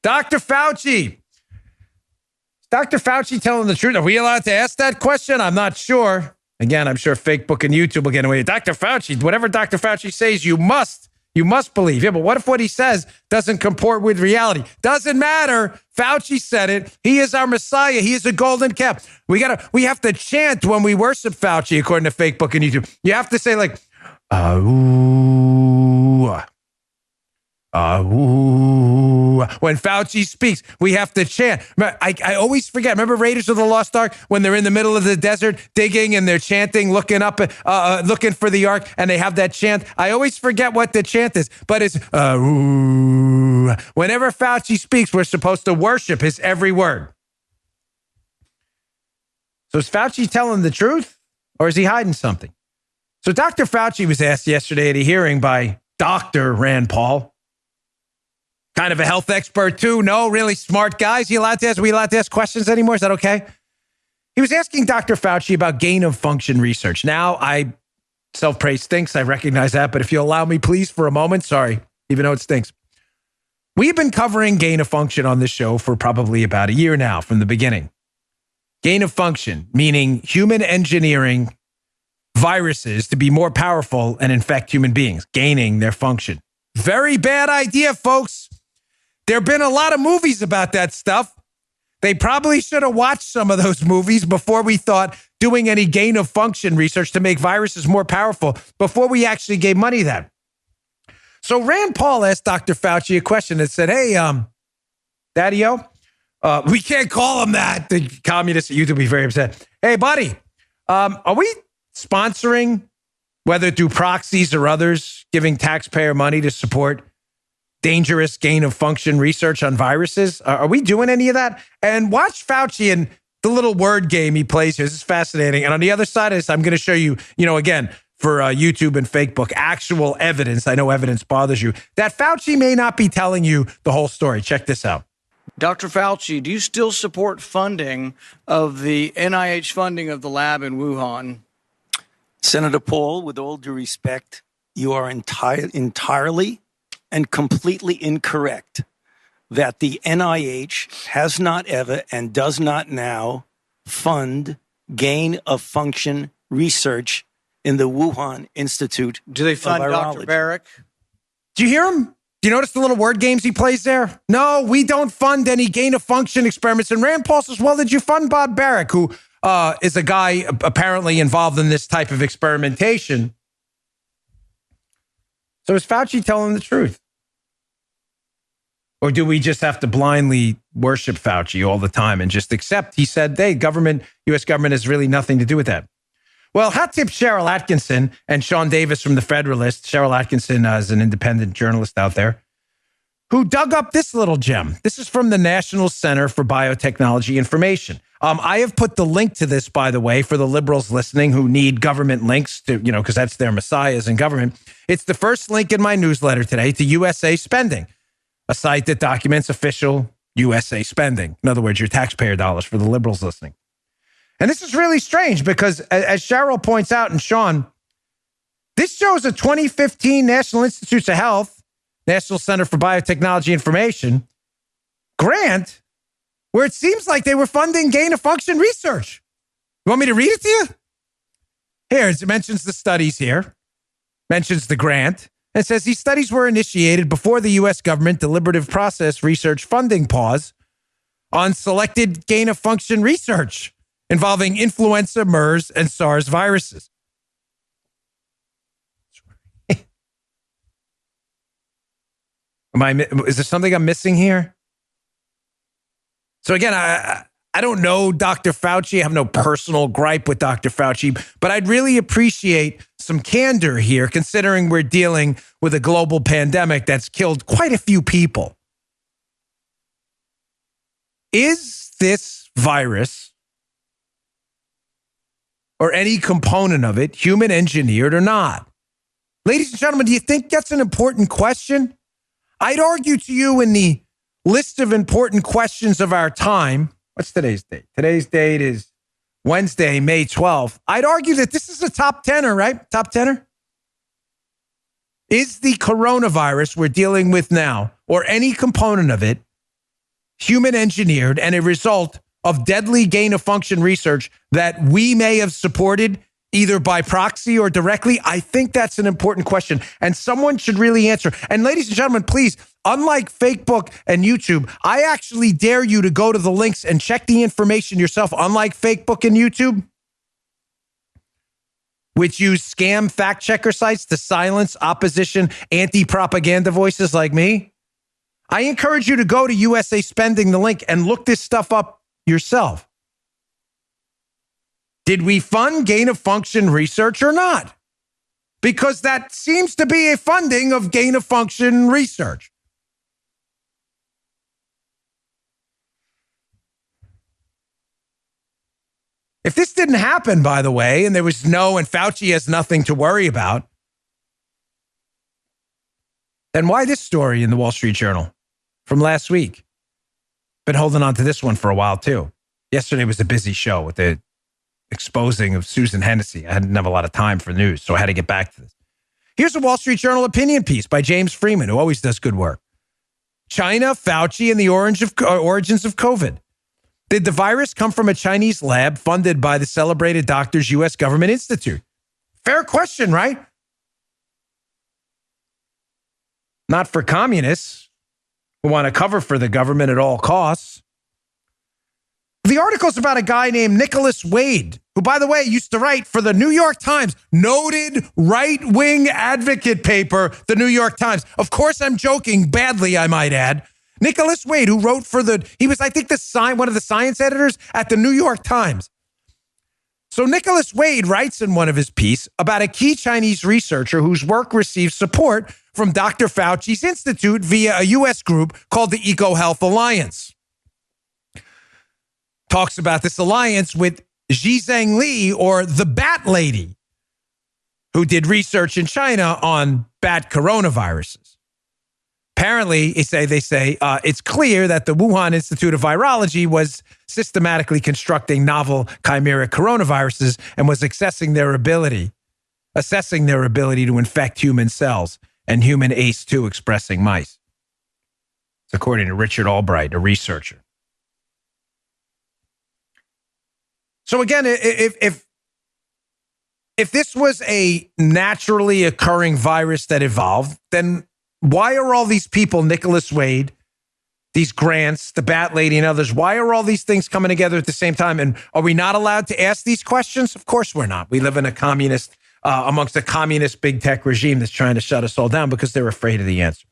Dr. Fauci. Dr. Fauci telling the truth? Are we allowed to ask that question? I'm not sure. Again, I'm sure Facebook and YouTube will get away. Dr. Fauci, whatever Dr. Fauci says, you must believe. Yeah, but what if what he says doesn't comport with reality? Doesn't matter. Fauci said it. He is our Messiah. He is a golden calf. We have to chant when we worship Fauci, according to Facebook and YouTube. You have to say like, when Fauci speaks, we have to chant. I always forget. Remember Raiders of the Lost Ark when they're in the middle of the desert digging and they're chanting, looking up, looking for the ark, and they have that chant. I always forget what the chant is, but it's whenever Fauci speaks, we're supposed to worship his every word. So is Fauci telling the truth, or is he hiding something? So Dr. Fauci was asked yesterday at a hearing by Dr. Rand Paul. Kind of a health expert too. No, really smart guys. Are we allowed to ask questions anymore? Is that okay? He was asking Dr. Fauci about gain of function research. Now, self-praise stinks. I recognize that. But if you allow me, please, for a moment. Sorry, even though it stinks. We've been covering gain of function on this show for probably about a year now from the beginning. Gain of function, meaning human engineering viruses to be more powerful and infect human beings, gaining their function. Very bad idea, folks. There have been a lot of movies about that stuff. They probably should have watched some of those movies before we thought doing any gain of function research to make viruses more powerful, before we actually gave money to that. So Rand Paul asked Dr. Fauci a question that said, hey, Daddy-O, we can't call him that. The communists at YouTube will be very upset. Hey, buddy, are we sponsoring, whether through proxies or others, giving taxpayer money to support dangerous gain of function research on viruses? Are we doing any of that? And watch Fauci and the little word game he plays here. This is fascinating. And on the other side of this, I'm going to show you, again, for YouTube and Facebook, actual evidence. I know evidence bothers you, that Fauci may not be telling you the whole story. Check this out. Dr. Fauci, do you still support funding of the NIH funding of the lab in Wuhan? Senator Paul, with all due respect, you are entirely and completely incorrect that the NIH has not ever and does not now fund gain of function research in the Wuhan Institute. Do they fund Dr. Barrick? Do you hear him? Do you notice the little word games he plays there? No, we don't fund any gain of function experiments. And Rand Paul says, well, did you fund Bob Barrick, who is a guy apparently involved in this type of experimentation? So is Fauci telling the truth? Or do we just have to blindly worship Fauci all the time and just accept he said, hey, U.S. government has really nothing to do with that? Well, hat tip Cheryl Atkinson and Sean Davis from The Federalist. Cheryl Atkinson is an independent journalist out there who dug up this little gem. This is from the National Center for Biotechnology Information. I have put the link to this, by the way, for the liberals listening who need government links to, because that's their messiahs in government. It's the first link in my newsletter today to USA Spending, a site that documents official USA spending. In other words, your taxpayer dollars for the liberals listening. And this is really strange because, as Cheryl points out, and Sean, this shows a 2015 National Institutes of Health, National Center for Biotechnology Information, grant where it seems like they were funding gain of function research. You want me to read it to you? Here, it mentions the studies here, mentions the grant, and says these studies were initiated before the U.S. government deliberative process research funding pause on selected gain of function research involving influenza, MERS, and SARS viruses. Is there something I'm missing here? So again, I don't know Dr. Fauci. I have no personal gripe with Dr. Fauci, but I'd really appreciate some candor here, considering we're dealing with a global pandemic that's killed quite a few people. Is this virus, or any component of it, human engineered or not? Ladies and gentlemen, do you think that's an important question? I'd argue to you in the list of important questions of our time. What's today's date? Today's date is Wednesday, May 12th. I'd argue that this is a top 10er, right? Top 10er? Is the coronavirus we're dealing with now, or any component of it, human engineered and a result of deadly gain of function research that we may have supported either by proxy or directly? I think that's an important question, and someone should really answer. And ladies and gentlemen, please, unlike Facebook and YouTube, I actually dare you to go to the links and check the information yourself, unlike Facebook and YouTube, which use scam fact checker sites to silence opposition, anti-propaganda voices like me. I encourage you to go to USA Spending, the link, and look this stuff up yourself. Did we fund gain of function research or not? Because that seems to be a funding of gain of function research. If this didn't happen, by the way, and Fauci has nothing to worry about, then why this story in the Wall Street Journal from last week? Been holding on to this one for a while, too. Yesterday was a busy show with the exposing of Susan Hennessy. I didn't have a lot of time for news, so I had to get back to this. Here's a Wall Street Journal opinion piece by James Freeman, who always does good work. China, Fauci, and the origins of COVID. Did the virus come from a Chinese lab funded by the celebrated Doctors U.S. Government Institute? Fair question, right? Not for communists who want to cover for the government at all costs. The article's about a guy named Nicholas Wade, who, by the way, used to write for the New York Times, noted right-wing advocate paper, the New York Times. Of course, I'm joking badly, I might add. Nicholas Wade, who wrote he was, I think, one of the science editors at the New York Times. So Nicholas Wade writes in one of his pieces about a key Chinese researcher whose work receives support from Dr. Fauci's institute via a U.S. group called the EcoHealth Alliance. Talks about this alliance with Zhizheng Li, or the Bat Lady, who did research in China on bat coronaviruses. Apparently, they say it's clear that the Wuhan Institute of Virology was systematically constructing novel chimeric coronaviruses and was assessing their ability to infect human cells and human ACE2 expressing mice. It's according to Richard Albright, a researcher. So again, if this was a naturally occurring virus that evolved, then why are all these people, Nicholas Wade, these grants, the Bat Lady and others, why are all these things coming together at the same time? And are we not allowed to ask these questions? Of course we're not. We live in amongst a communist big tech regime that's trying to shut us all down because they're afraid of the answer.